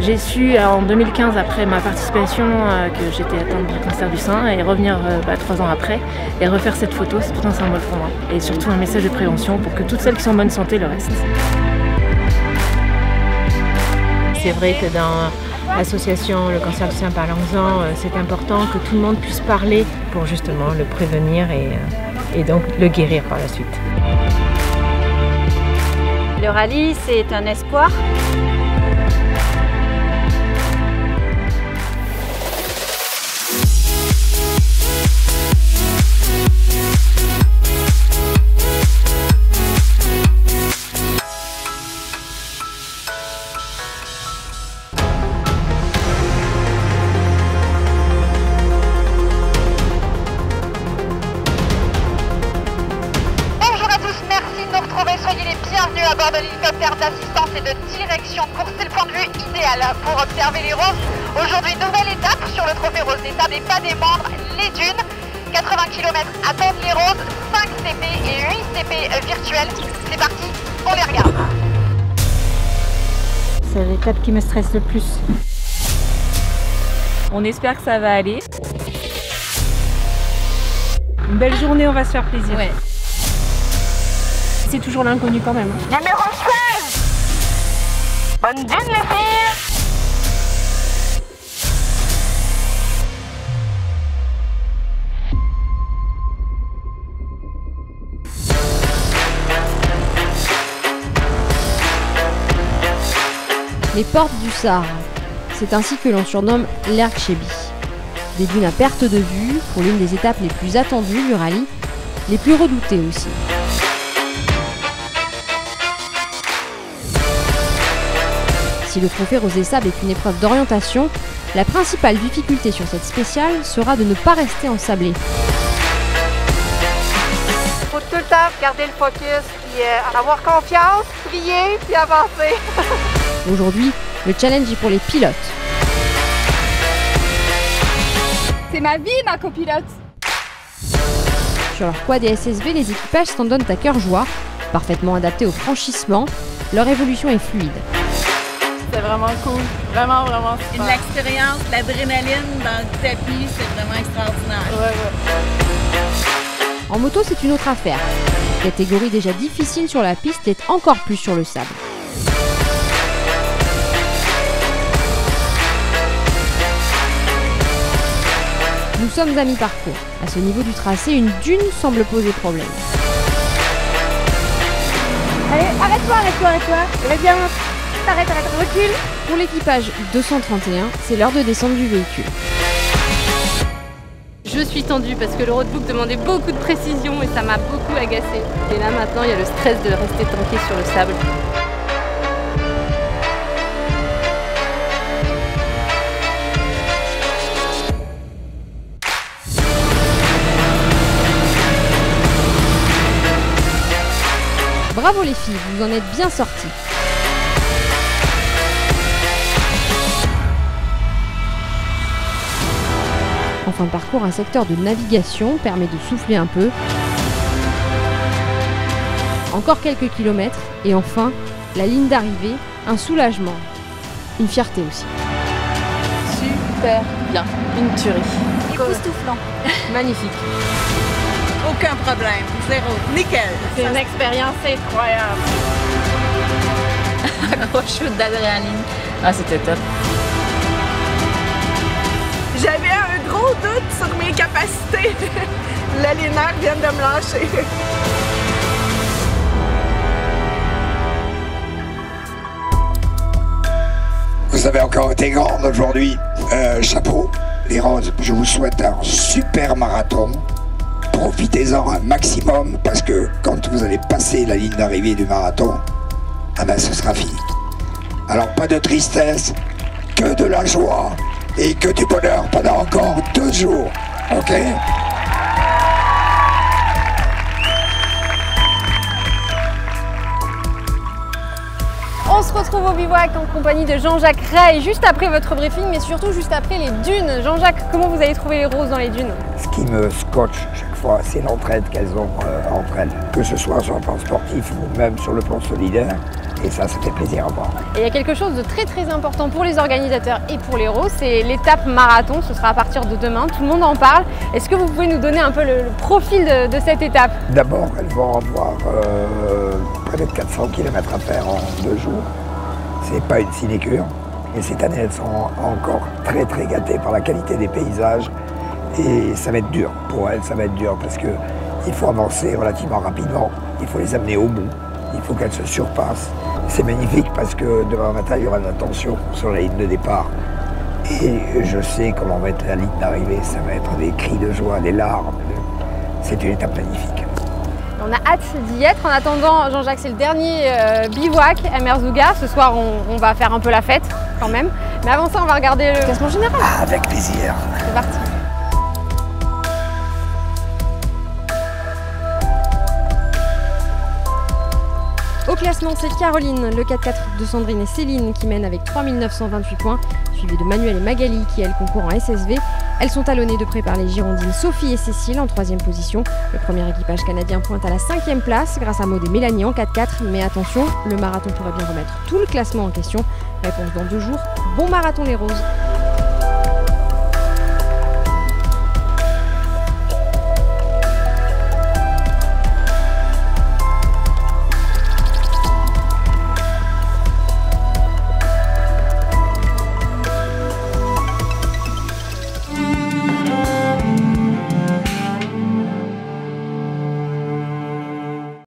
J'ai su en 2015, après ma participation, que j'étais atteinte du cancer du sein, et revenir 3 ans après et refaire cette photo, c'est tout un symbole pour moi. Et surtout un message de prévention pour que toutes celles qui sont en bonne santé le restent. C'est vrai que dans l'association Le cancer du sein parlons-en, c'est important que tout le monde puisse parler pour justement le prévenir et donc le guérir par la suite. Le rallye, c'est un espoir. Soyez les bienvenus à bord de l'hélicoptère d'assistance et de direction course. C'est le point de vue idéal pour observer les roses. Aujourd'hui, nouvelle étape sur le trophée rose des sables et pas des moindres, les dunes. 80 km attendent les roses, 5 CP et 8 CP virtuels. C'est parti, on les regarde. C'est l'étape qui me stresse le plus. On espère que ça va aller. Une belle journée, on va se faire plaisir. Ouais. C'est toujours l'inconnu quand même. Numéro 16. Bonne dune les filles. Les portes du Sahara, c'est ainsi que l'on surnomme l'Erkchebi. Des dunes à perte de vue pour l'une des étapes les plus attendues du rallye, les plus redoutées aussi. Si le trophée Rose des Sables est une épreuve d'orientation, la principale difficulté sur cette spéciale sera de ne pas rester ensablé. Il faut tout le temps garder le focus, puis avoir confiance, prier, puis avancer. Aujourd'hui, le challenge est pour les pilotes. C'est ma vie, ma copilote. Sur leur quad et SSV, les équipages s'en donnent à cœur joie, parfaitement adaptés au franchissement, leur évolution est fluide. C'est vraiment cool, vraiment Et de l'expérience, l'adrénaline dans le tapis, c'est vraiment extraordinaire. Ouais. En moto, c'est une autre affaire. Catégorie déjà difficile sur la piste est encore plus sur le sable. Nous sommes à mi-parcours. À ce niveau du tracé, une dune semble poser problème. Allez, arrête-toi. Reviens. Arrête, recule. Pour l'équipage 231, c'est l'heure de descendre du véhicule. Je suis tendue parce que le roadbook demandait beaucoup de précision et ça m'a beaucoup agacée. Et là maintenant, il y a le stress de rester tanké sur le sable. Bravo les filles, vous en êtes bien sorties. En fin de parcours, un secteur de navigation permet de souffler un peu. Encore quelques kilomètres et enfin, la ligne d'arrivée, un soulagement, une fierté aussi. Super bien, une tuerie. Époustouflant. Magnifique. Aucun problème, zéro, nickel. C'est une expérience incroyable. Un gros shoot d'adrénaline. Ah, c'était top. J'avais un gros doute sur mes capacités. Là, les nerfs viennent de me lâcher. Vous avez encore été grande aujourd'hui. Chapeau, les roses, je vous souhaite un super marathon. Profitez-en un maximum parce que quand vous allez passer la ligne d'arrivée du marathon, ah ben ce sera fini. Alors pas de tristesse, que de la joie et que du bonheur pendant encore 2 jours, ok? On se retrouve au bivouac en compagnie de Jean-Jacques Ray, juste après votre briefing, mais surtout juste après les dunes. Jean-Jacques, comment vous avez trouvé les roses dans les dunes? Ce qui me scotche chaque fois, c'est l'entraide qu'elles ont entre elles, que ce soit sur le plan sportif ou même sur le plan solidaire. Et ça fait plaisir à voir. Et il y a quelque chose de très très important pour les organisateurs et pour les Roses, c'est l'étape marathon. Ce sera à partir de demain, tout le monde en parle. Est-ce que vous pouvez nous donner un peu le profil de cette étape? D'abord, elles vont avoir près de 400 km à faire en 2 jours. C'est pas une sinécure. Et cette année, elles sont encore très très gâtées par la qualité des paysages. Et ça va être dur pour elles, ça va être dur parce qu'il faut avancer relativement rapidement. Il faut les amener au bout. Il faut qu'elles se surpassent. C'est magnifique parce que demain matin, il y aura de l'attention sur la ligne de départ. Et je sais comment va être la ligne d'arrivée. Ça va être des cris de joie, des larmes. C'est une étape magnifique. On a hâte d'y être. En attendant, Jean-Jacques, c'est le dernier bivouac à Merzouga. Ce soir, on va faire un peu la fête quand même. Mais avant ça, on va regarder le classement général. Ah, avec plaisir. C'est parti. Au classement, c'est Caroline, le 4x4 de Sandrine et Céline qui mènent avec 3928 points, suivi de Manuel et Magali qui, elles, concourent en SSV. Elles sont talonnées de près par les Girondines Sophie et Cécile en 3e position. Le premier équipage canadien pointe à la 5e place grâce à Maud et Mélanie en 4x4. Mais attention, le marathon pourrait bien remettre tout le classement en question. Réponse dans 2 jours. Bon marathon les Roses!